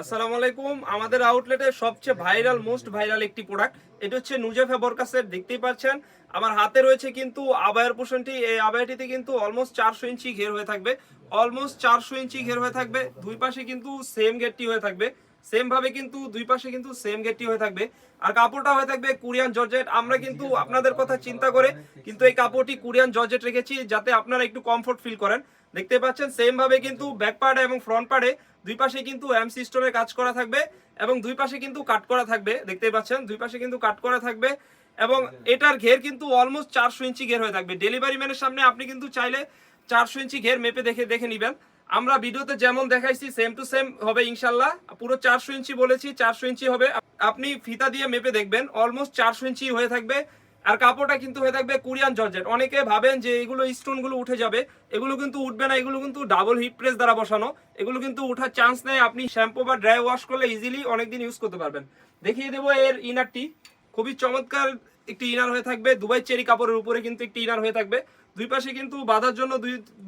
আসসালামু আলাইকুম। আমাদের আউটলেটের সবচেয়ে ভাইরাল মোস্ট ভাইরাল একটি প্রোডাক্ট, এটা হচ্ছে নুজেফা বোরকাসের। দেখতেই পাচ্ছেন আমার হাতে রয়েছে কিন্তু আবায়ার পোর্শনটি। এই আবায়াটিতে কিন্তু অলমোস্ট 400 ইঞ্চি ঘের হয়ে থাকবে, অলমোস্ট 400 ইঞ্চি ঘের হয়ে থাকবে। দুই পাশে কিন্তু সেম গেটটি হয়ে থাকবে, সেম ভাবে কিন্তু দুই পাশে কিন্তু সেম গেটটি হয়ে থাকবে। আর কাপড়টা হয়ে থাকবে কোরিয়ান জর্জেট। আমরা কিন্তু আপনাদের কথা চিন্তা করে কিন্তু এই কাপড়টি কোরিয়ান জর্জেট রেখেছি, যাতে আপনারা একটু কমফোর্ট ফিল করেন। দেখতে পাচ্ছেন সেম ভাবে কিন্তু ব্যাক পার্টে এবং ফ্রন্ট পার্টে দুই পাশে কিন্তু এমসি স্টোনের কাজ করা থাকবে এবং দুই পাশে কিন্তু কাট করা থাকবে। দেখতেই পাচ্ছেন দুই পাশে কিন্তু কাট করা থাকবে এবং এটার ঘের কিন্তু অলমোস্ট 400 ইঞ্চি ঘের হয়ে থাকবে। ডেলিভারি ম্যানের সামনে আপনি কিন্তু চাইলে 400 ইঞ্চি ঘের মেপে দেখে নেবেন। আমরা ভিডিওতে যেমন দেখাইছি সেম টু সেম হবে ইনশাল্লাহ। পুরো 400 ইঞ্চি বলেছি, 400 ইঞ্চি হবে। আপনি ফিতা দিয়ে মেপে দেখবেন অলমোস্ট 400 ইঞ্চি হয়ে থাকবে। আর কাপড়টা কিন্তু হয়ে থাকবে কোরিয়ান জর্জেট। অনেকে ভাবেন যে এগুলো স্টোনগুলো উঠে যাবে, এগুলো কিন্তু উঠবে না। এগুলো কিন্তু ডাবল হিট প্রেস দ্বারা বসানো, এগুলো কিন্তু উঠার চান্স নেই। আপনি শ্যাম্পু বা ড্রাই ওয়াশ করলে ইজিলি অনেকদিন ইউজ করতে পারবেন। দেখিয়ে দেবো এর ইনারটি। খুবই চমৎকার একটি ইনার হয়ে থাকবে, দুবাই চেরি কাপড়ের উপরে কিন্তু একটি ইনার হয়ে থাকবে। দুই পাশে কিন্তু বাঁধার জন্য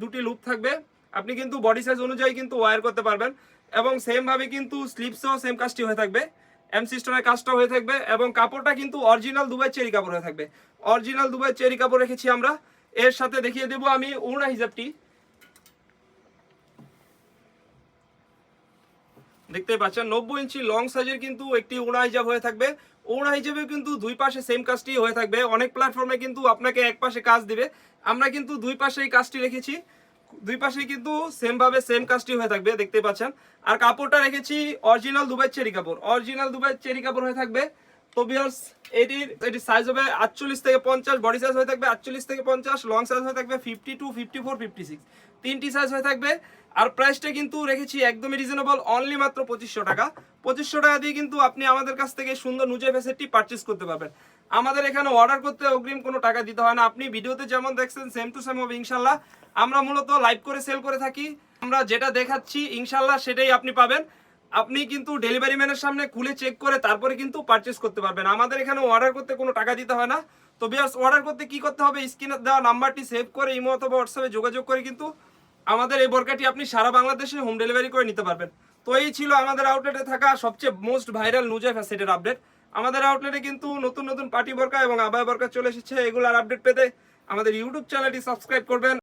দুটি লুপ থাকবে। আপনি কিন্তু বডি সাইজ অনুযায়ী কিন্তু ওয়্যার করতে পারবেন এবং সেম ভাবে কিন্তু স্লিপসও সেম কাজটি হয়ে থাকবে, এমসি স্টোনের কাজটা হয়ে থাকবে এবং কাপড়টা কিন্তু অরিজিনাল দুবাই চেরি কাপড় হয়ে থাকবে। অরিজিনাল দুবাই চেরি কাপড় রেখেছি আমরা। এর সাথে দেখিয়ে দেবো আমি ওড়না হিজাবটি। দেখতে পাচ্ছেন 90 ইঞ্চি লং সাইজের কিন্তু একটি ওড়না হিজাব হয়ে থাকবে। ওড়না হিজাবে কিন্তু দুই পাশে সেম কাজটি হয়ে থাকবে। অনেক প্ল্যাটফর্মে কিন্তু আপনাকে এক পাশে কাজ দিবে, আমরা কিন্তু দুই পাশে এই কাজটি রেখেছি। দুই পাশে কিন্তু সেম ভাবে সেম কাজটি হয়ে থাকবে, দেখতে পাচ্ছেন। আর কাপড়টা রেখেছি অরিজিনাল দুবাই চেরি কাপড়, অরিজিনাল দুবাই চেরি কাপড় হয়ে থাকবে। তো ভিউয়ার্স এটির সাইজ হবে 48 থেকে 50, বডি সাইজ হয়ে থাকবে 48 থেকে 50, লং সাইজ হয়ে থাকবে 52, 54, 56, তিনটি সাইজ হয়ে থাকবে। আর প্রাইসটা কিন্তু রেখেছি একদমই রিজনেবল, অনলি মাত্র 2500 টাকা। 2500 টাকা দিয়ে কিন্তু আপনি আমাদের কাছ থেকে সুন্দর নুজেফা সেটটি পারচেস করতে পারবেন। আমাদের এখানে অর্ডার করতে অগ্রিম কোনো টাকা দিতে হয় না। আপনি ভিডিওতে যেমন দেখছেন সেম টু সেম হবে ইনশাল্লাহ। আমরা মূলত লাইভ করে সেল করে থাকি, আমরা যেটা দেখাচ্ছি ইনশাল্লাহ সেটাই আপনি পাবেন। আপনি কিন্তু ডেলিভারি ম্যানের সামনে খুলে চেক করে তারপরে কিন্তু পারচেস করতে পারবেন। আমাদের এখানে অর্ডার করতে কোনো টাকা দিতে হয় না। তো ভিউয়ার্স, অর্ডার করতে কি করতে হবে, স্ক্রিনে দেওয়া নাম্বারটি সেভ করে ইমো অথবা হোয়াটসঅ্যাপে যোগাযোগ করে কিন্তু আমাদের এই বোরকাটি আপনি সারা বাংলাদেশে হোম ডেলিভারি করে নিতে পারবেন। তো এই ছিল আমাদের আউটলেটে থাকা সবচেয়ে মোস্ট ভাইরাল নুজেফা সেটের আপডেট। আমাদের আউটলেটে কিন্তু নতুন নতুন পার্টি বোরকা এবং আবায়া বোরকা চলে এসেছে। এগুলোর আপডেট পেতে আমাদের ইউটিউব চ্যানেলটি সাবস্ক্রাইব করবেন।